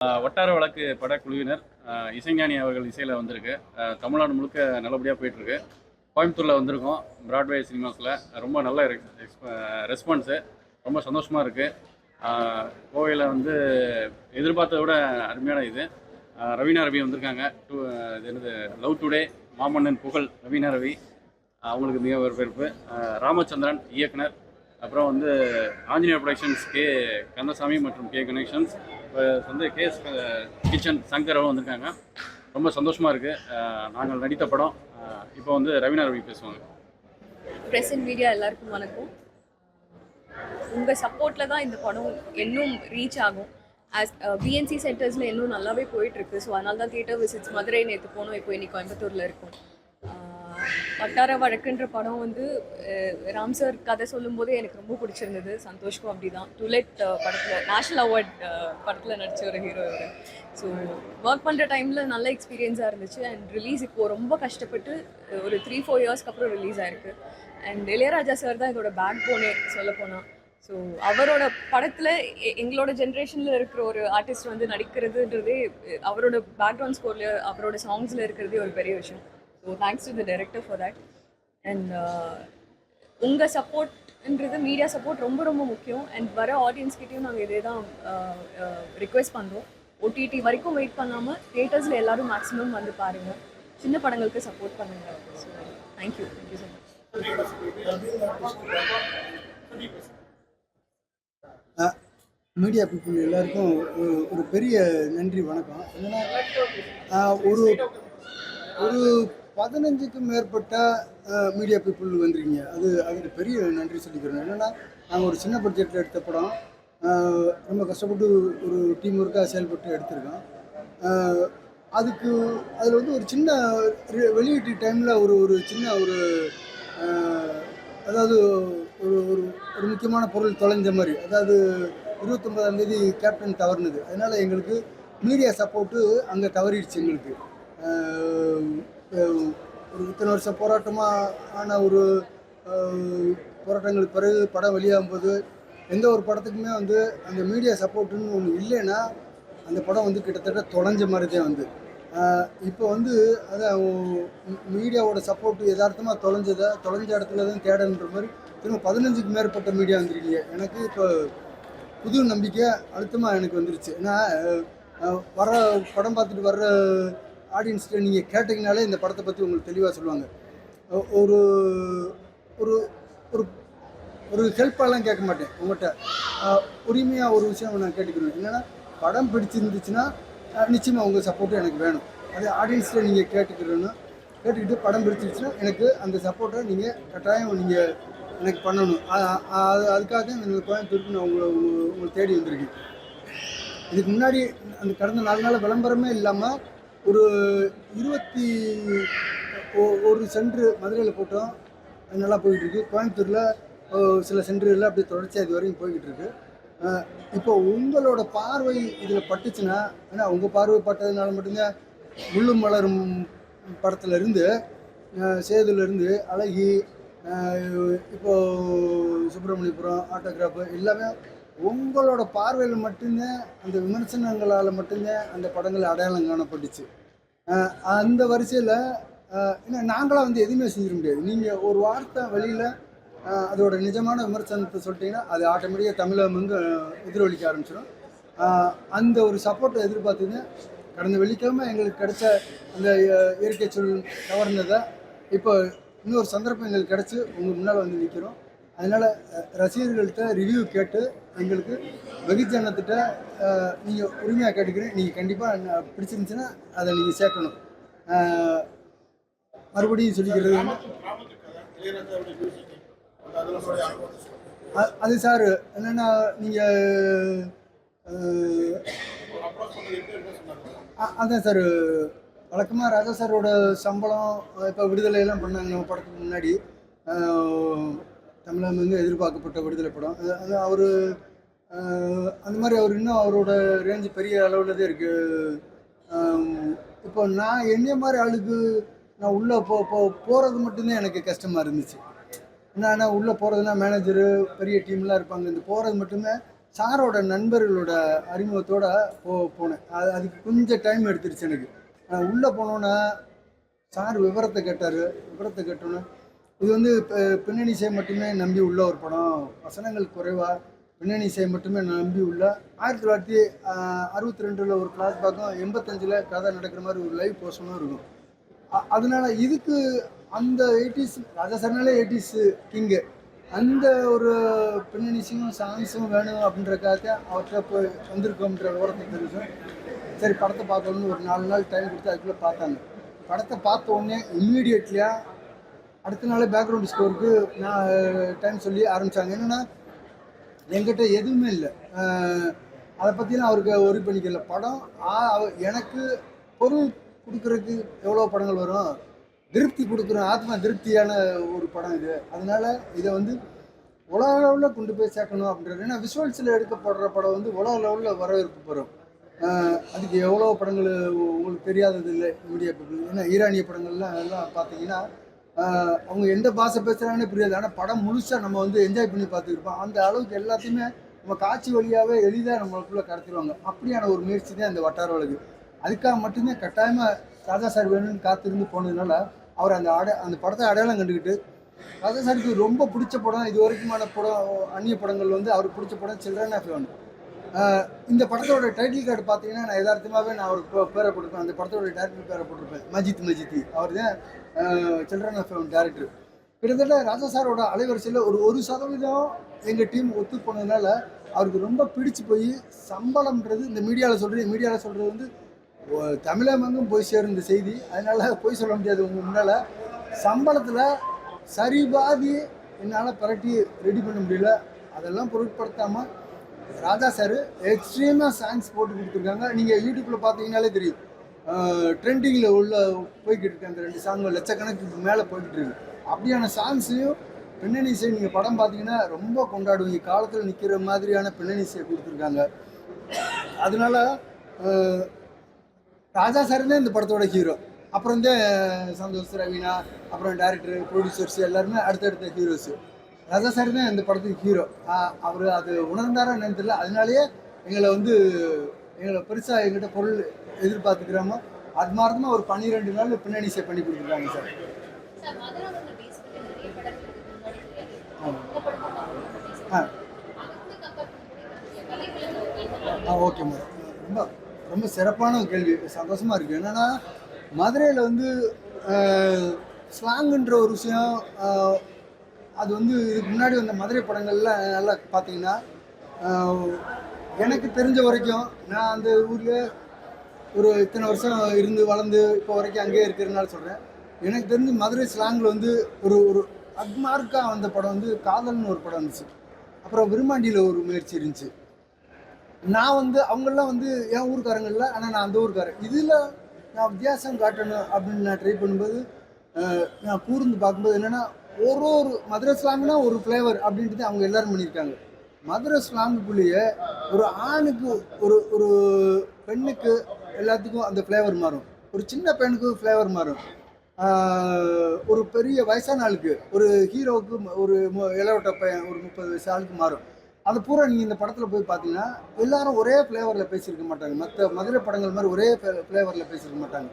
வட்டார வழக்கு படக்குழுவினர் இசைஞானி அவர்கள் இசையில் வந்திருக்கு. தமிழ்நாடு முழுக்க நல்லபடியாக போயிட்டுருக்கு. கோயம்புத்தூரில் வந்திருக்கோம் பிராட்வே சினிமாஸில். ரொம்ப நல்ல ரெஸ்பான்ஸு, ரொம்ப சந்தோஷமாக இருக்குது. கோவையில் வந்து எதிர்பார்த்ததை விட அருமையான இது. ரவீனா ரவி வந்திருக்காங்க. இது என்னது லவ் டுடே, மாமன்னன் புகழ், ரவீனா ரவி அவங்களுக்கு மிக வரவேற்பு. ராமச்சந்திரன் இயக்குனர், அப்புறம் வந்து ஆஞ்சநேய ப்ரொடக்ஷன்ஸ் கே கந்தசாமி மற்றும் கே கனெக்ஷன்ஸ் வந்து கேஸ் கிச்சன் சங்கரவும் வந்திருக்காங்க. ரொம்ப சந்தோஷமாக இருக்குது. நாங்கள் நடித்த படம். இப்போ வந்து ரவீனா ரவி பேசுவாங்க. ப்ரெஸ் அண்ட் மீடியா எல்லாருக்கும் வணக்கம். உங்கள் சப்போர்ட்டில் தான் இந்த படம் இன்னும் ரீச் ஆகும். பிஎன்சி சென்டர்ஸில் இன்னும் நல்லாவே போயிட்டுருக்கு. ஸோ அதனால தான் தியேட்டர் விசிட்ஸ் மதுரை நேற்று போனோம், இப்போ இன்னைக்கு கோயம்புத்தூரில் இருக்கும். வட்டார வழக்குன்ற படம் வந்து ராம் சார் கதை சொல்லும்போதே எனக்கு ரொம்ப பிடிச்சிருந்தது. சந்தோஷ்க்கும் அப்படி தான். டுலெட் படத்தில் நேஷ்னல் அவார்ட் படத்தில் நடித்த ஒரு ஹீரோ இவர். ஸோ ஒர்க் பண்ணுற டைமில் நல்ல எக்ஸ்பீரியன்ஸாக இருந்துச்சு. அண்ட் ரிலீஸ் இப்போது ரொம்ப கஷ்டப்பட்டு ஒரு 3-4 இயர்ஸ்க்கு அப்புறம் ரிலீஸ் ஆயிருக்கு. அண்ட் இளையராஜா சார் தான் இதோட பேக் போனே சொல்லப்போனால். ஸோ அவரோட படத்தில் எங்களோட ஜென்ரேஷனில் இருக்கிற ஒரு ஆர்டிஸ்ட் வந்து நடிக்கிறதுன்றதே, அவரோட பேக்ரவுண்ட் ஸ்கோரில் அவரோட சாங்ஸில் இருக்கிறதே ஒரு பெரிய விஷயம். So thanks to the director for that. And உங்கள் சப்போர்ட்ன்றது, மீடியா சப்போர்ட் ரொம்ப ரொம்ப முக்கியம். அண்ட் வர ஆடியன்ஸ்கிட்டையும் நாங்கள் இதே தான் ரிக்வெஸ்ட் பண்ணுறோம். ஓடிடி வரைக்கும் வெயிட் பண்ணாமல் தியேட்டர்ஸில் எல்லோரும் மேக்ஸிமம் வந்து பாருங்கள். சின்ன படங்களுக்கு சப்போர்ட் பண்ணுங்கள். So thank you so much. Media people எல்லாருக்கும் ஒரு பெரிய நன்றி, வணக்கம். என்னன்னா ஒரு ஒரு 15க்கும் மேற்பட்ட மீடியா பீப்புள் வந்துருக்கீங்க. அதுக்கு பெரிய நன்றி சொல்லிக்கிறோம். என்னென்னா நாங்கள் ஒரு சின்ன பட்ஜெட்டில் எடுத்த படம், ரொம்ப கஷ்டப்பட்டு ஒரு டீம் ஒர்க்காக செயல்பட்டு எடுத்திருக்கோம். அதில் வந்து ஒரு சின்ன வெளியீட்டு டைமில் ஒரு சின்ன அதாவது ஒரு ஒரு முக்கியமான பொருள் தொலைஞ்ச மாதிரி. அதாவது 29ஆம் தேதி கேப்டன் தவறுனது. அதனால் எங்களுக்கு மீடியா சப்போர்ட்டு அங்கே தவறிடுச்சு. எங்களுக்கு ஒரு இத்தனை வருஷம் போராட்டமாக ஆன ஒரு போராட்டங்களுக்கு பிறகு படம் வெளியாகும்போது எந்த ஒரு படத்துக்குமே வந்து அந்த மீடியா சப்போர்ட்டுன்னு ஒன்று இல்லைன்னா அந்த படம் வந்து கிட்டத்தட்ட தொலைஞ்ச மாதிரி தான் வந்து. இப்போ வந்து அதான் மீடியாவோட சப்போர்ட்டு யதார்த்தமாக தொலைஞ்ச இடத்துல தான் தேடன்ற மாதிரி திரும்ப 15க்கு மேற்பட்ட மீடியா வந்துருக்கீங்க. எனக்கு இப்போ புது நம்பிக்கை அழுத்தமாக எனக்கு வந்துருச்சு. ஏன்னா வர படம் பார்த்துட்டு வர்ற ஆடியன்ஸ்கிட்ட நீங்கள் கேட்டிங்கனாலே இந்த படத்தை பற்றி உங்களுக்கு தெளிவாக சொல்லுவாங்க. ஒரு ஒரு ஒரு ஒரு ஹெல்ப்பாலாம் கேட்க மாட்டேன் உங்கள்கிட்ட. உரிமையாக ஒரு விஷயம் நான் கேட்டுக்கிறேன். என்னென்னா படம் பிடிச்சிருந்துச்சுன்னா நிச்சயமாக உங்கள் சப்போர்ட்டும் எனக்கு வேணும். அது ஆடியன்ஸில் நீங்கள் கேட்டுக்கிட்டு படம் பிடிச்சிருச்சுன்னா எனக்கு அந்த சப்போர்ட்டை நீங்கள் கட்டாயம் நீங்கள் எனக்கு பண்ணணும். அதுக்காக தான் இந்த கோயம்புத்தூருக்கு நான் உங்களை தேடி வந்திருக்கேன். இதுக்கு முன்னாடி அந்த கடந்த 4 நாள் விளம்பரமே இல்லாமல் ஒரு 21 சென்ட்ரு மதுரையில் போட்டோம். அது நல்லா போய்கிட்டுருக்கு. கோயம்புத்தூரில் சில சென்டர்களில் அப்படி தொடர்ச்சியாக இது வரைக்கும் போய்கிட்டு இருக்கு. இப்போ உங்களோட பார்வை இதில் பட்டுச்சுன்னா, ஏன்னா உங்கள் பார்வை பட்டதுனால மட்டும்தான் முள்ளும் மலரும் படத்துலேருந்து, சேதுலேருந்து, அழகி, இப்போது சுப்பிரமணியபுரம், ஆட்டோகிராஃபு எல்லாமே உங்களோட பார்வையில் மட்டும்தான், அந்த விமர்சனங்களால் மட்டும்தான் அந்த படங்கள் அடையாளம் காணப்பட்டுச்சு. அந்த வரிசையில் ஏன்னா நாங்களாம் வந்து எதுவுமே செஞ்சிட முடியாது. நீங்கள் ஒரு வார்த்தை வெளியில் அதோட நிஜமான விமர்சனத்தை சொல்லிட்டீங்கன்னா அது ஆட்டோமேட்டிக்காக தமிழகம் வந்து எதிரொலிக்க ஆரம்பிச்சிடும். அந்த ஒரு சப்போர்ட்டை எதிர்பார்த்துங்க. கடந்த வெள்ளிக்கிழமை எங்களுக்கு கிடைச்ச அந்த இயற்கை சூழல் கவர்ந்ததை இப்போ இன்னொரு சந்தர்ப்பம் எங்களுக்கு கிடச்சி உங்கள் முன்னால் வந்து நிற்கிறோம். அதனால் ரசிகர்கள்ட்ட ரிவ்யூ கேட்டு எங்களுக்கு வெகுஜனத்திட்ட நீங்கள் உரிமையாக கேட்டுக்கிறேன். நீங்கள் கண்டிப்பாக பிடிச்சிருந்துச்சுன்னா அதை நீங்கள் சேர்க்கணும். மறுபடியும் சொல்லிக்கிறது அது சார் என்னென்னா, நீங்கள் அதான் சார் வழக்கமாக ராஜா சாரோட சம்பளம் இப்போ விடுதலையெல்லாம் பண்ணாங்க நம்ம படத்துக்கு முன்னாடி. தமிழகம் வந்து எதிர்பார்க்கப்பட்ட விடுதலை படம். அது அவர் அந்த மாதிரி அவர் இன்னும் அவரோட ரேஞ்சு பெரிய அளவில் தான் இருக்குது. இப்போ நான் என்னைய மாதிரி ஆளுக்கு நான் உள்ளே போகிறது மட்டும்தான் எனக்கு கஷ்டமாக இருந்துச்சு. என்னன்னா உள்ளே போகிறதுனா மேனேஜரு பெரிய டீம்லாம் இருப்பாங்க. இந்த போகிறது மட்டுமே சாரோட நண்பர்களோட அறிமுகத்தோட போனேன். அதுக்கு கொஞ்சம் டைம் எடுத்துருச்சு எனக்கு. உள்ளே போனோன்னே சார் விவரத்தை கேட்டோன்னே இது வந்து பின்னணி இசை மட்டுமே நம்பி உள்ள ஒரு படம், வசனங்கள் குறைவாக பின்னணி இசை மட்டுமே நம்பி உள்ள 1962 ஒரு ஃப்ளாஷ்பேக்கும் 85 கதை நடக்கிற மாதிரி ஒரு லைவ் போர்ஷனும் இருக்கும். அதனால இதுக்கு அந்த 80s ராஜா சார்னாலே 80s கிங்கு, அந்த ஒரு பின்னணி இசையும் சாங்ஸும் வேணும் அப்படின்றக்காக அவர்கிட்ட போய் வந்திருக்கோம்ன்ற விவரத்தை தெரிஞ்சோம். சரி படத்தை பார்க்கணும்னு ஒரு 4 நாள் டைம் கொடுத்து அதுக்குள்ளே பார்த்தாங்க. படத்தை பார்த்த உடனே இம்மீடியட்லியாக அடுத்த நாளே பேக்ரவுண்ட் ஸ்கோருக்கு நான் டைம் சொல்லி ஆரம்பித்தாங்க. என்னென்னா என்கிட்ட எதுவுமே இல்லை, அதை பற்றிலாம் அவருக்கு ஒரி பண்ணிக்கல. படம் எனக்கு பொருள் கொடுக்குறதுக்கு எவ்வளோ படங்கள் வரும், திருப்தி கொடுக்குற ஆத்மா திருப்தியான ஒரு படம் இது. அதனால் இதை வந்து உலக லெவலில் கொண்டு போய் சேர்க்கணும் அப்படின்றது. ஏன்னா விஷுவல்ஸில் எடுக்கப்படுற படம் வந்து உலக லெவலில் வரவேற்பு பெறும். அதுக்கு எவ்வளோ படங்கள் உங்களுக்கு தெரியாதது இல்லை மீடியா பீப்புள். ஏன்னா ஈரானிய படங்கள்லாம் எல்லாம் பார்த்தீங்கன்னா அவங்க எந்த பாஷை பேசுகிறாங்கன்னே புரியாது, ஆனால் படம் முழுசாக நம்ம வந்து என்ஜாய் பண்ணி பார்த்துருப்போம். அந்த அளவுக்கு எல்லாத்தையுமே நம்ம காட்சி வழியாகவே எளிதாக நம்மளுக்குள்ளே கடத்திடுவாங்க. அப்படியான ஒரு முயற்சி தான் இந்த வட்டார வழக்கு. அதுக்காக மட்டும்தான் கட்டாயமாக ராஜா சார் வேணும்னு காத்திருந்து போனதுனால அவர் அந்த படத்தை அடையாளம் கண்டுக்கிட்டு, ராஜா சாருக்கு ரொம்ப பிடிச்ச படம் இது வரைக்குமான படம் அந்நிய படங்கள் வந்து அவருக்கு பிடிச்ச படம் சில்ட்ரன் ஆஃப் ஹெவன். இந்த படத்தோட டைட்டில் கார்டு பார்த்தீங்கன்னா நான் யதார்த்தமாகவே நான் அவருக்கு பேரை போட்டிருப்பேன். அந்த படத்தோட டேரக்டர் பேரை போட்டிருப்பேன், மஜித். அவர் தான் சில்ட்ரன் ஆஃப் ஹெவன் டேரக்டர். கிட்டத்தட்ட ராஜா சாரோட அலைவரிசையில் ஒரு 1% எங்கள் டீம் ஒத்து போனதுனால அவருக்கு ரொம்ப பிடிச்சு போய் சம்பளம்ன்றது இந்த மீடியாவில் சொல்கிறது வந்து தமிழகமெங்கும் போய் சேரும் இந்த செய்தி. அதனால் போய் சொல்ல முடியாது உங்கள் முன்னால். சம்பளத்தில் சரி பாதி என்னால் பரட்டி ரெடி பண்ண முடியல. அதெல்லாம் பொருட்படுத்தாமல் ராஜா சார் எக்ஸ்ட்ரீமாக சாங்ஸ் போட்டு கொடுத்துருக்காங்க. நீங்கள் யூடியூப்பில் பார்த்தீங்கன்னாலே தெரியும், ட்ரெண்டிங்கில் போய்கிட்டு இருக்கு. அந்த 2 சாங்கும் லட்சக்கணக்கு மேலே போய்கிட்டு இருக்கு. அப்படியான சாங்ஸையும் பின்னணி இசை நீங்கள் படம் பார்த்தீங்கன்னா ரொம்ப கொண்டாடுவீங்க. காலத்தில் நிற்கிற மாதிரியான பின்னணி இசையை கொடுத்துருக்காங்க. அதனால ராஜா சார் தான் இந்த படத்தோட ஹீரோ. அப்புறம் தான் சந்தோஷ், ரவீனா, அப்புறம் டேரக்டர், ப்ரொடியூசர்ஸ் எல்லாருமே அடுத்தடுத்த ஹீரோஸு. ராஜா சார் தான் இந்த படத்துக்கு ஹீரோ. அவர் அது உணர்ந்தாரா என்னன்னு தெரியல. அதனாலேயே எங்களை பெருசாக எங்கிட்ட பொருள் எதிர்பார்த்துக்கிறாம ஆத்மார்த்தமாக ஒரு 12 நாள் பின்னணி இசை பண்ணி கொடுத்துருக்காங்க சார். ஓகே மேடம், ரொம்ப ரொம்ப சிறப்பான கேள்வி, சந்தோஷமாக இருக்குது. என்னென்னா மதுரையில் வந்து ஸ்லாங்குன்ற ஒரு விஷயம், அது வந்து இதுக்கு முன்னாடி வந்த மதுரை படங்கள்லாம் நல்லா பார்த்தீங்கன்னா எனக்கு தெரிஞ்ச வரைக்கும் நான் அந்த ஊரில் ஒரு இத்தனை வருஷம் இருந்து வளர்ந்து இப்போ வரைக்கும் அங்கேயே இருக்கிறதுனால சொல்கிறேன். எனக்கு தெரிஞ்சு மதுரை ஸ்லாங்கில் வந்து ஒரு அக்மார்க்காக வந்த படம் வந்து காதல்னு ஒரு படம் இருந்துச்சு. அப்புறம் விருமாண்டியில் ஒரு முயற்சி இருந்துச்சு. நான் வந்து அவங்கெல்லாம் வந்து என் ஊருக்காரங்கள்ல, ஆனால் நான் அந்த ஊருக்காரன். இதில் நான் வித்தியாசம் காட்டணும் அப்படின்னு நான் ட்ரை பண்ணும்போது நான் கூர்ந்து பார்க்கும்போது என்னென்னா ஒரு மதுரை ஸ்லாங்னா ஒரு ஃப்ளேவர் அப்படின்ட்டு அவங்க எல்லோரும் பண்ணியிருக்காங்க. மதுரை ஸ்லாங்குக்குள்ளேயே ஒரு ஆணுக்கு ஒரு பெண்ணுக்கு எல்லாத்துக்கும் அந்த ஃப்ளேவர் மாறும், ஒரு சின்ன பெண்ணுக்கு ஃப்ளேவர் மாறும், ஒரு பெரிய வயசான ஆளுக்கு, ஒரு ஹீரோவுக்கு, ஒரு இளவட்ட பையன் ஒரு 30 வயசு ஆளுக்கு மாறும். அது பூரா நீங்கள் இந்த படத்தில் போய் பார்த்தீங்கன்னா எல்லாரும் ஒரே ஃப்ளேவரில் பேசியிருக்க மாட்டாங்க. மற்ற மதுரை படங்கள் மாதிரி ஒரே ஃப்ளேவரில் பேசியிருக்க மாட்டாங்க.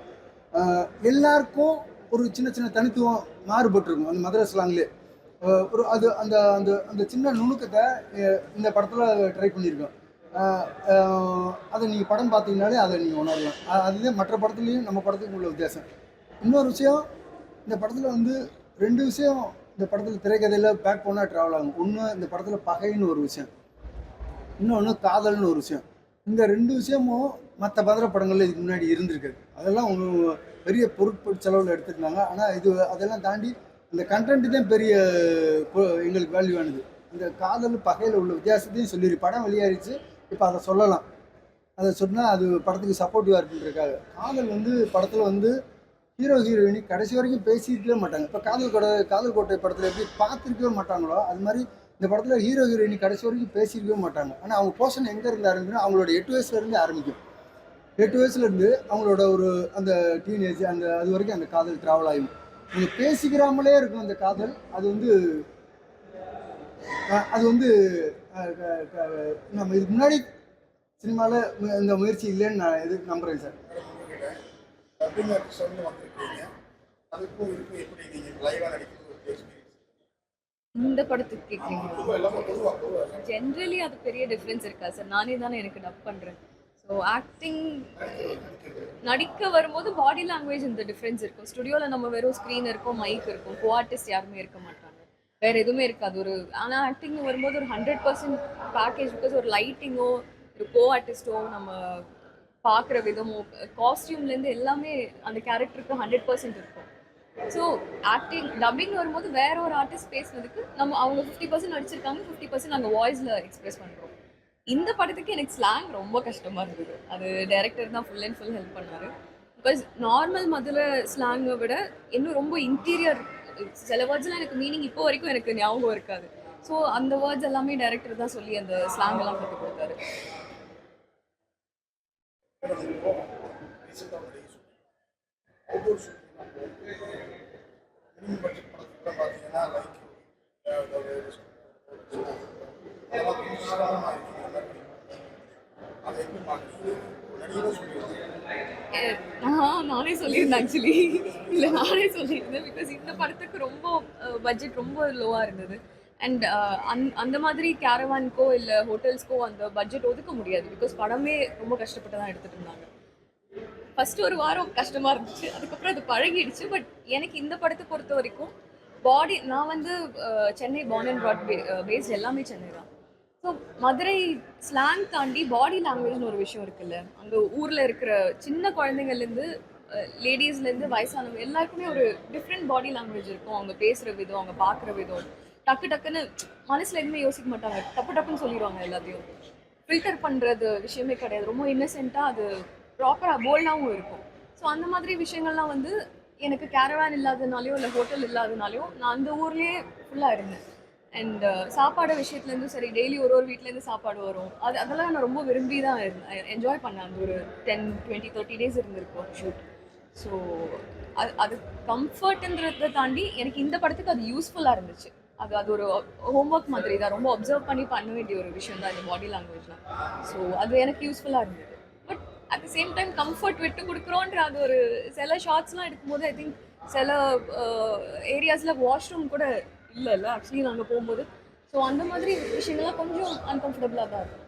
எல்லாருக்கும் ஒரு சின்ன சின்ன தனித்துவம் மாறுபட்டிருக்கும் அந்த மதுரை ஸ்லாங்லேயே. அது அந்த அந்த அந்த சின்ன நுணுக்கத்தை இந்த படத்தில் ட்ரை பண்ணியிருக்கோம். அதை நீங்கள் படம் பார்த்தீங்கனாலே அதை நீங்கள் உணரலாம். அதுதான் மற்ற படத்துலேயும் நம்ம படத்துக்கு உள்ள வித்தியாசம். இன்னொரு விஷயம், இந்த படத்தில் வந்து 2 விஷயம் இந்த படத்தில் திரைக்கதையில் பேக் போனால் ட்ராவல் ஆகும். ஒன்று இந்த படத்தில் பகைன்னு ஒரு விஷயம், இன்னொன்று காதல்னு ஒரு விஷயம். இந்த 2 விஷயமும் மற்ற மதுரை படங்களில் இதுக்கு முன்னாடி இருந்திருக்காது. அதெல்லாம் பெரிய பொருட்பொருள் செலவில் எடுத்துருந்தாங்க. ஆனால் அதெல்லாம் தாண்டி அந்த கண்டென்ட்டு தான் பெரிய எங்களுக்கு வேல்யூவானது. இந்த காதல் பகையில் உள்ள வித்தியாசத்தையும் சொல்லிடு. படம் வெளியாகிடுச்சு, இப்போ அதை சொல்லலாம். அதை சொன்னால் அது படத்துக்கு சப்போர்ட்டிவாக இருக்குன்றதுக்காக. காதல் வந்து படத்தில் வந்து ஹீரோயினி கடைசி வரைக்கும் பேசியிருக்கவே மாட்டாங்க. இப்போ காதல் கோட்டை படத்தில் எப்படி பார்த்துருக்கவே மாட்டாங்களோ அது மாதிரி இந்த படத்தில் ஹீரோயினி கடைசி வரைக்கும் பேசியிருக்கவே மாட்டாங்க. ஆனால் அவங்க போர்ஷன் எங்கே இருந்து ஆரம்பிக்கணும், அவங்களோட 8 வயசுலேருந்து ஆரம்பிக்கும். 8 வயசுலேருந்து அவங்களோட ஒரு அந்த டீனேஜ் அது வரைக்கும் அந்த காதல் ட்ராவல் ஆகும். நீங்கள் பேசிக்கிறாமலே இருக்கும் அந்த காதல். அது வந்து நம்ம இதுக்கு முன்னாடி சினிமாவில் இந்த முயற்சி இல்லைன்னு நான் நம்புகிறேன் சார். டப்பிங் ஆர்டிஸ்ட் வந்திருக்கீங்க, அதுக்கும் இருக்கும் எப்படி நீங்கள் லைவாக நடிக்கிறது ஒரு எக்ஸ்பீரியன்ஸ்? இந்த படத்துக்கு கேட்குறீங்க? பொதுவாக ஜென்ரலி அது பெரிய டிஃப்ரென்ஸ் இருக்கா சார்? நானே தானே எனக்கு டப் பண்ணுறேன். ஸோ ஆக்டிங் நடிக்க வரும்போது பாடி லாங்குவேஜ் இந்த டிஃப்ரென்ஸ் இருக்கும். ஸ்டுடியோவில் நம்ம வெறும் ஸ்க்ரீன் இருக்கும், மைக் இருக்கும், கோ ஆர்டிஸ்ட் யாருமே இருக்க மாட்டாங்க, வேறு எதுவுமே இருக்காது. ஆனால் ஆக்டிங் வரும்போது ஒரு 100% பேக்கேஜ். பிகாஸ் ஒரு லைட்டிங்கோ ஒரு கோ ஆர்டிஸ்ட்டோ நம்ம பார்க்குற விதமோ காஸ்டியூம்லேருந்து எல்லாமே அந்த கேரக்டருக்கு 100% இருக்கும். ஸோ ஆக்டிங் டப்பிங் வரும்போது வேற ஒரு ஆர்டிஸ்ட் பேசுனதுக்கு நம்ம அவங்க 50% நடிச்சிருக்காங்க, 50% நாங்கள் வாய்ஸில் எக்ஸ்பிரஸ் பண்ணுறோம். இந்த படத்துக்கு எனக்கு ஸ்லாங் ரொம்ப கஷ்டமாக இருந்தது. அது டைரக்டர் தான் ஃபுல் அண்ட் ஃபுல் ஹெல்ப் பண்ணார். பிகாஸ் நார்மல் மதுரை ஸ்லாங்கை விட இன்னும் ரொம்ப இன்டீரியர் சில வேர்ட்ஸ்லாம் எனக்கு மீனிங் இப்போ வரைக்கும் எனக்கு ஞாபகம் இருக்காது. ஸோ அந்த வேர்ட்ஸ் எல்லாமே டைரக்டர் தான் சொல்லி அந்த ஸ்லாங் எல்லாம் கற்றுக் கொடுத்தாரு. அவுட்டோர் ஷூட்டிங்லாம் மினிமம் பட்ஜெட் படத்துக்குள்ள பார்த்தீங்கன்னா லைக் அதெல்லாம் கொஞ்சம் சிரமமாக இருக்குது. அதை எப்படி பார்க்குறீங்க? நடிகரும் சொல்லியிருந்தேன். நானே சொல்லியிருந்தேன் ஆக்சுவலி. இல்லை நானே சொல்லியிருந்தேன். பிகாஸ் இந்த படத்துக்கு ரொம்ப பட்ஜெட் ரொம்ப லோவாக இருந்தது. அண்ட் அந்த மாதிரி கேரவான்க்கோ இல்லை ஹோட்டல்ஸ்க்கோ அந்த பட்ஜெட் ஒதுக்க முடியாது. பிகாஸ் படமே ரொம்ப கஷ்டப்பட்டு தான் எடுத்துகிட்டு இருந்தாங்க. ஃபஸ்ட்டு ஒரு வாரம் கஷ்டமாக இருந்துச்சு, அதுக்கப்புறம் அது பழகிடுச்சு. பட் எனக்கு இந்த படத்தை பொறுத்த வரைக்கும் பாடி நான் வந்து Chennai born and brought based எல்லாமே சென்னை தான். ஸோ மதுரை ஸ்லாங் தாண்டி பாடி லாங்குவேஜ்னு ஒரு விஷயம் இருக்குல்ல. அந்த ஊரில் இருக்கிற சின்ன குழந்தைங்கள்லேருந்து லேடிஸ்லேருந்து வயசானவங்க எல்லாருக்குமே ஒரு டிஃப்ரெண்ட் பாடி லாங்குவேஜ் இருக்கும். அவங்க பேசுகிற விதம், அவங்க பார்க்குற விதம், டக்கு டக்குன்னு மனசில் எதுவுமே யோசிக்க மாட்டாங்க, டப்புன்னு சொல்லிடுவாங்க. எல்லாத்தையும் ஃபில்டர் பண்ணுறது விஷயமே கிடையாது. ரொம்ப இன்னசென்ட்டாக அது ப்ராப்பராக போல்டாகவும் இருக்கும். ஸோ அந்த மாதிரி விஷயங்கள்லாம் வந்து எனக்கு கேரவான் இல்லாதனாலையோ இல்லை ஹோட்டல் இல்லாதனாலையோ நான் அந்த ஊர்லேயே ஃபுல்லாக இருந்தேன். அண்ட் சாப்பாடு விஷயத்துலேருந்து சரி, டெய்லி ஒரு வீட்டிலேருந்து சாப்பாடு வரும். அதெல்லாம் நான் ரொம்ப விரும்பி தான் இருந்தேன், என்ஜாய் பண்ணேன். அந்த ஒரு 10, 20, 30 டேஸ் இருந்திருக்கும் ஷூட். ஸோ அது கம்ஃபர்ட்ன்றதை தாண்டி எனக்கு இந்த படத்துக்கு அது யூஸ்ஃபுல்லாக இருந்துச்சு. அது ஒரு ஹோம்ஒர்க் மாதிரி தான், ரொம்ப அப்சர்வ் பண்ண வேண்டிய ஒரு விஷயம் தான் இந்த பாடி லாங்குவேஜ்லாம். ஸோ அது எனக்கு யூஸ்ஃபுல்லாக இருந்தது. But at the same time comfort விட்டு கொடுக்குறோன்ற அது ஒரு சில ஷார்ட்ஸ்லாம் எடுக்கும்போது ஐ திங்க் சில ஏரியாஸில் வாஷ்ரூம் கூட இல்லைல்ல ஆக்சுவலி நாங்கள் போகும்போது. ஸோ அந்த மாதிரி விஷயங்கள்லாம் கொஞ்சம் அன்கம்ஃபர்டபுளாக தான் இருக்கும்.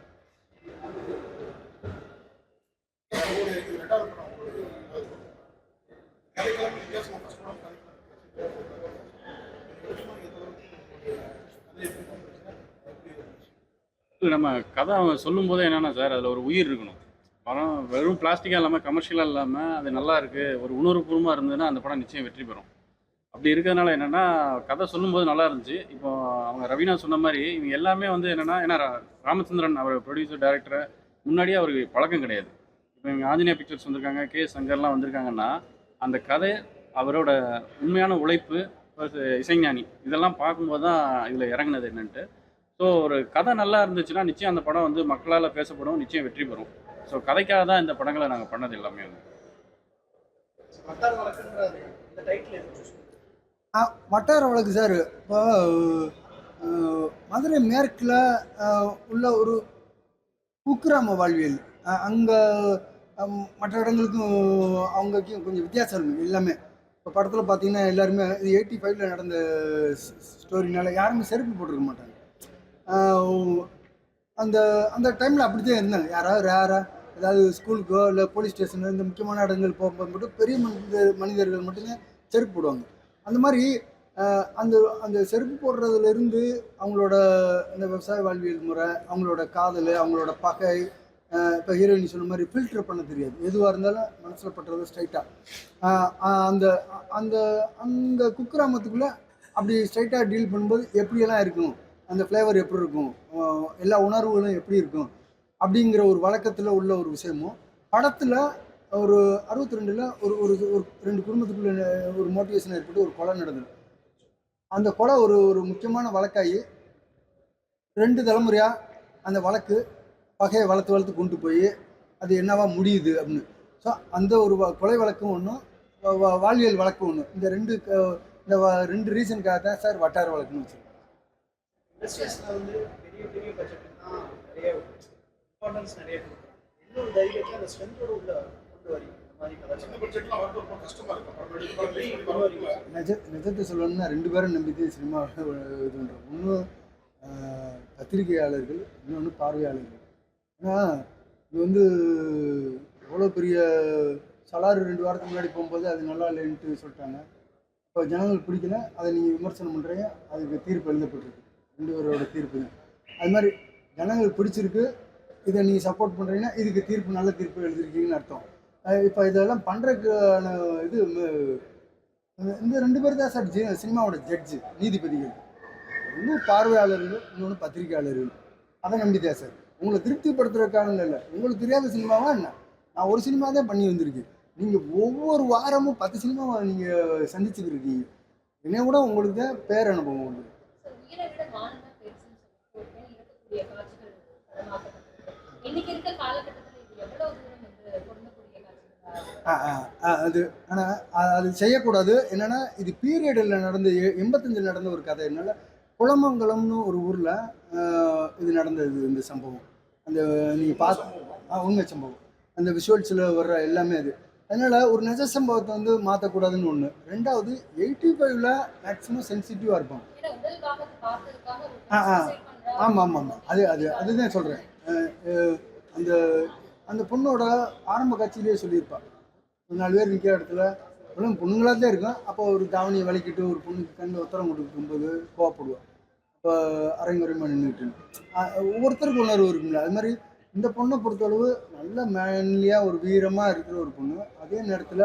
நம்ம கதை அவன் சொல்லும்போது என்னென்னா சார், அதில் ஒரு உயிர் இருக்கணும். படம் வெறும் பிளாஸ்டிக்காக இல்லாமல் கமர்ஷியலாக இல்லாமல் அது நல்லா இருக்குது, ஒரு உணர்வுபூர்வமாக இருந்ததுன்னா அந்த படம் நிச்சயம் வெற்றி பெறும். அப்படி இருக்கிறதுனால என்னென்னா, கதை சொல்லும்போது நல்லா இருந்துச்சு. இப்போ அவங்க ரவீனா சொன்ன மாதிரி இவங்க எல்லாமே வந்து என்னென்னா, ஏன்னா ராமச்சந்திரன் அவர் ப்ரொடியூசர் டைரக்டரை முன்னாடியே அவருக்கு பழக்கம் கிடையாது. இப்போ இவங்க ஆஞ்சநேயா பிக்சர்ஸ் வந்திருக்காங்க, கே சங்கர்லாம் வந்திருக்காங்கன்னா அந்த கதை அவரோட உண்மையான உழைப்பு இசைஞானி இதெல்லாம் பார்க்கும்போது தான் இதில் இறங்குனது என்னன்ட்டு. ஸோ ஒரு கதை நல்லா இருந்துச்சுன்னா நிச்சயம் அந்த படம் வந்து மக்களால் பேசப்படும், நிச்சயம் வெற்றி பெறும். ஸோ கதைக்காக தான் இந்த படங்களை நாங்கள் பண்ணது எல்லாமே வந்து. வட்டார வழக்கு சார். இப்போ மதுரை மேற்கில் உள்ள ஒரு குக்கிராம வாழ்வியல், அங்கே மற்ற இடங்களுக்கும் அவங்களுக்கும் கொஞ்சம் வித்தியாசம் இருக்குது எல்லாமே. இப்போ படத்தில் பார்த்தீங்கன்னா எல்லாருமே இது 85ல் நடந்த ஸ்டோரினால யாருமே செருப்பு போட்டிருக்க மாட்டாங்க. அந்த அந்த டைமில் அப்படி தான் இருந்தாங்க. யாராவது ரேராக ஏதாவது ஸ்கூலுக்கோ இல்லை போலீஸ் ஸ்டேஷனோ இந்த முக்கியமான இடங்கள் போகும்போது மட்டும் பெரிய மனிதர்கள் மட்டுமே செருப்பு போடுவாங்க. அந்த மாதிரி அந்த அந்த செருப்பு போடுறதுலேருந்து அவங்களோட அந்த விவசாய வாழ்வியல் முறை, அவங்களோட காதல், அவங்களோட பகை, இப்போ ஹீரோயினி சொன்ன மாதிரி ஃபில்டர் பண்ண தெரியாது, எதுவாக இருந்தாலும் மனசில் பட்டுறது ஸ்ட்ரைட்டாக அந்த அந்த அந்த குக்கிராமத்துக்குள்ளே அப்படி ஸ்ட்ரைட்டாக டீல் பண்ணும்போது எப்படியெல்லாம் இருக்கும், அந்த ஃப்ளேவர் எப்படி இருக்கும், எல்லா உணர்வுகளும் எப்படி இருக்கும் அப்படிங்கிற ஒரு வழக்கத்தில் உள்ள ஒரு விஷயமும் படத்தில் ஒரு 62ல் ஒரு ஒரு ஒரு 2 குடும்பத்துக்குள்ள ஒரு மோட்டிவேஷன் ஏற்பட்டு ஒரு கொலை நடந்தது. அந்த கொலை ஒரு ஒரு முக்கியமான வழக்காகி 2 தலைமுறையாக அந்த வழக்கு பகையை வளர்த்து கொண்டு போய் அது என்னவா முடியுது அப்படின்னு. ஸோ அந்த ஒரு கொலை வழக்கும் ஒன்றும் வாழ்வியல் வழக்கும் ஒன்று, இந்த ரெண்டு ரீசனுக்காக தான் சார் வட்டார வழக்குன்னு வச்சுருக்கோம். பெரிய பெரிய பட்ஜெட்டுக்கு தான் நிறைய இம்பார்ட்டன்ஸ் நிறைய கொடுக்குறாங்க. இன்னொரு தைரியத்தை அந்த ஸ்ட்ரென்த்தோட உள்ள கொண்டு வரீங்க இந்த மாதிரி கதை. சின்ன பட்ஜெட்லாம் வரது ரொம்ப கஷ்டமா இருக்கு. படம் எப்படி எடுத்து கொண்டு வரீங்க? நிஜத்தை சொல்லணும்னா 2 பேரும் நம்பிக்கை சினிமா இது பண்ணுறோம். ஒன்று பத்திரிகையாளர்கள், இன்னொன்று பார்வையாளர்கள். ஏன்னா இது வந்து எவ்வளோ பெரிய சலாறு 2 வாரத்துக்கு முன்னாடி போகும்போது அது நல்லா இல்லைன்ட்டு சொல்லிட்டாங்க. இப்போ ஜனங்களுக்கு பிடிக்கல, அதை நீங்கள் விமர்சனம் பண்ணுறீங்க, அதுக்கு தீர்ப்பு எழுதப்பட்டிருக்கு. 2 பேரோட தீர்ப்பு தான். அது மாதிரி ஜனங்களுக்கு பிடிச்சிருக்கு, இதை நீங்கள் சப்போர்ட் பண்ணுறீங்கன்னா இதுக்கு தீர்ப்பு நல்ல தீர்ப்பு எழுதிருக்கீங்கன்னு அர்த்தம். இப்போ இதெல்லாம் பண்ணுறதுக்கான இது இந்த 2 பேர் தான் சார் சினிமாவோட ஜட்ஜு, நீதிபதிகள். ஒன்று பார்வையாளர்கள், இன்னொன்று பத்திரிகையாளர்கள். அதை நம்பி தான் சார். உங்களை திருப்திப்படுத்துறதுக்கான இல்லை, உங்களுக்கு தெரியாத சினிமாவா என்ன? நான் ஒரு சினிமா தான் பண்ணி வந்திருக்கேன். நீங்கள் ஒவ்வொரு வாரமும் 10 சினிமாவை நீங்கள் சந்திச்சுக்கிட்டு இருக்கீங்க. என்னை கூட உங்களுக்கு தான் பேர் அனுபவம் உண்டு. அது ஆனால் அது செய்யக்கூடாது. என்னென்னா இது பீரியடில் நடந்த 85 நடந்த ஒரு கதை. என்னால் குளமங்கலம்னு ஒரு ஊரில் இது நடந்தது இந்த சம்பவம். அந்த நீங்கள் பார்த்து உண்மை சம்பவம், அந்த விஷுவல்ஸில் வர்ற எல்லாமே அது. அதனால் ஒரு நிஜ சம்பவத்தை வந்து மாற்றக்கூடாதுன்னு ஒன்று. 2வது 85ல் மேக்ஸிமம் சென்சிட்டிவாக இருப்பாங்க. ஆமாம் ஆமாம் ஆமாம், அதுதான் சொல்கிறேன். அந்த அந்த பொண்ணோட ஆரம்ப காட்சியிலேயே சொல்லியிருப்பாள். ஒரு 4 பேர் நிற்கிற இடத்துல பொண்ணுங்களாக தான் இருக்கும். அப்போ ஒரு தாவணியை வலிக்கிட்டு ஒரு பொண்ணுக்கு கண்ணில் உத்தரம் கொடுக்கும்போது கோவப்படுவாள். இப்போ அரைங்குறைமா நின்றுட்டு ஒவ்வொருத்தருக்கு உணர்வு இருக்குங்களா. அது மாதிரி இந்த பொண்ணை பொறுத்தளவு நல்ல மேன்லியாக ஒரு வீரமாக இருக்கிற ஒரு பொண்ணு, அதே நேரத்தில்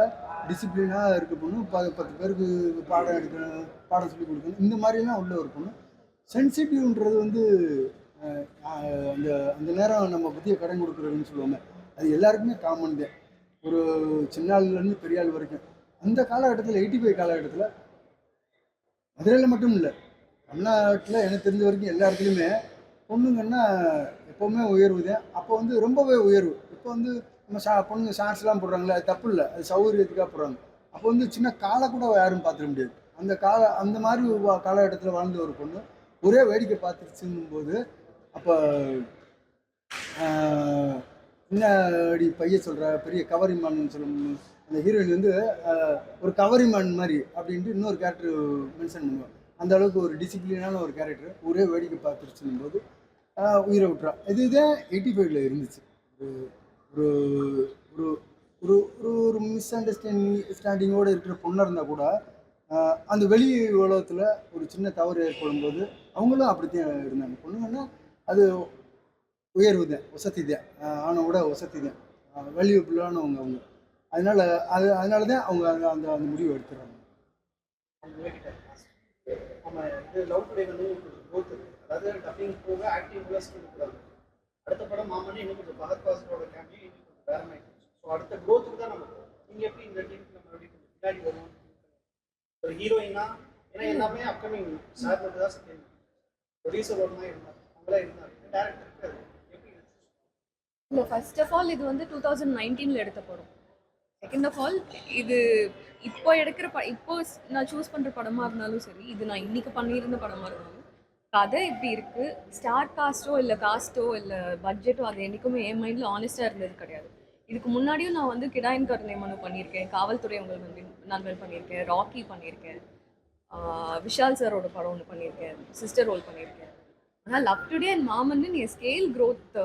டிசிப்ளினாக இருக்க பொண்ணு, 10 பேருக்கு பாடம் எடுக்கணும், பாடம் சொல்லி கொடுக்கணும், இந்த மாதிரிலாம் உள்ள ஒரு பொண்ணு. சென்சிட்டிவ்ன்றது வந்து அந்த அந்த நேரம் நம்ம புத்தியை கடன் கொடுக்குறதுன்னு சொல்லுவாங்க. அது எல்லாருக்குமே காமன் தான். ஒரு சின்ன ஆளுலேருந்து பெரிய ஆள் வரைக்கும் அந்த காலகட்டத்தில் 85 காலகட்டத்தில் மதுரையில் மட்டும் இல்லை, தமிழ்நாட்டில் எனக்கு தெரிஞ்ச வரைக்கும் எல்லா இடத்துலையுமே பொண்ணுங்கன்னா எப்போவுமே உயர்வு தான். அப்போ வந்து ரொம்பவே உயர்வு. இப்போ வந்து நம்ம பொண்ணுங்க ஷார்ட்ஸ்லாம் போடுறாங்களே, அது தப்பு இல்லை, அது சௌகரியத்துக்காக போடுறாங்க. அப்போ வந்து சின்ன காலை கூட யாரும் பார்த்துட முடியாது. அந்த மாதிரி காலகட்டத்தில் வாழ்ந்த ஒரு பொண்ணு ஒரே வேடிக்கை பார்த்துருச்சுங்கும் போது அப்போ என்ன அப்படி பைய சொல்கிற பெரிய கவரிமான்னு சொல்லணும். அந்த ஹீரோயின் வந்து ஒரு கவரிமான் மாதிரி அப்படின்ட்டு இன்னொரு கேரக்டர் மென்ஷன் பண்ணுவாங்க. அந்த அளவுக்கு ஒரு டிசிப்ளினான ஒரு கேரக்டர் ஒரே வேடிக்கை பார்த்துருச்சுங்கும் போது உயிரை விட்டுறா. இதுதான் 85ல் இருந்துச்சு. ஒரு ஒரு ஒரு ஒரு மிஸ் ஸ்டாண்டிங்கோடு இருக்கிற பொண்ணாக இருந்தால் கூட அந்த வெளி உலகத்தில் ஒரு சின்ன தவறு ஏற்படும் போது அவங்களும் அப்படித்தான் இருந்தாங்க. பொண்ணுங்கன்னா அது உயர்வு தான், வசதி தான், ஆனை விட வசதி தான், வேல்யூபிளானவங்க அவங்க. அதனால தான் அவங்க அந்த அந்த அந்த முடிவு எடுத்துறாங்க. நம்ம இது லவ் டுடே வந்து க்ரோத் இருக்குது. அதாவது டப்பிங் போக ஆக்டிங் ப்ளஸ் கொடுக்குறாங்க. அடுத்த படம் மாமனே இன்னும் கொஞ்சம் பகத் பாசனோட கேமியோ இன்னும் கொஞ்சம் வேற மாதிரி. ஸோ அடுத்த க்ரோத்துக்கு தான் நம்ம போகிறோம். நீங்கள் எப்படி இந்த டீமுக்கு நம்ம எப்படி கொஞ்சம் பின்னாடி வருவோம்? ஒரு ஹீரோயினா ஏன்னா எல்லாமே அப்கமிங் சார் மட்டும் தான் சத்தியம். ப்ரொடியூசர் ஒரு மாதிரி இருந்தார், அவங்களா இருந்தார், டேரக்டருக்கு எப்படி? இல்லை, ஃபர்ஸ்ட் ஆஃப் ஆல் இது வந்து 2019ல் எடுத்த படம். செகண்ட் ஆஃப் ஆல் இது இப்போ எடுக்கிற இப்போ நான் சூஸ் பண்ணுற படமாக இருந்தாலும் சரி, இது நான் இன்னைக்கு பண்ணியிருந்த படமாக இருந்தாலும் கதை இப்படி இருக்குது. ஸ்டார் காஸ்ட்டோ இல்லை காஸ்ட்டோ இல்லை பட்ஜெட்டோ அது என்றைக்குமே என் மைண்டில் ஆனஸ்ட்டாக இருந்தது கிடையாது. இதுக்கு முன்னாடியும் நான் வந்து கிடாயின் கருணை மனு பண்ணியிருக்கேன், காவல்துறை உங்கள் நண்பன் பண்ணியிருக்கேன், ராக்கி பண்ணியிருக்கேன், விஷால் சாரோட படம் ஒன்று பண்ணியிருக்கேன், சிஸ்டர் ரோல் பண்ணியிருக்கேன். ஆனால் லவ் டுடே அண்ட் மாமன்னு என் ஸ்கேல் க்ரோத்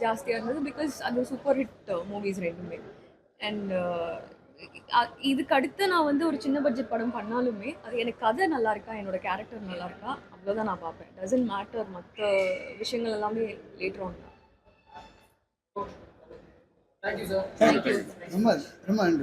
ஜாஸ்தியாக இருந்தது. பிகாஸ் அது சூப்பர் ஹிட் மூவிஸ் ரெண்டுமே. அண்ட் இதுக்கு அடுத்து நான் வந்து ஒரு சின்ன பட்ஜெட் படம் பண்ணாலுமே அது எனக்கு கதை நல்லா இருக்கா, என்னோட கேரக்டர் நல்லா இருக்கா, அவ்வளோதான் நான் பார்ப்பேன். டசன்ட் மேட்டர் மற்ற விஷயங்கள் எல்லாமே லேட்டர் ஆன் தான். Thank you sir. ரொம்ப ரொம்ப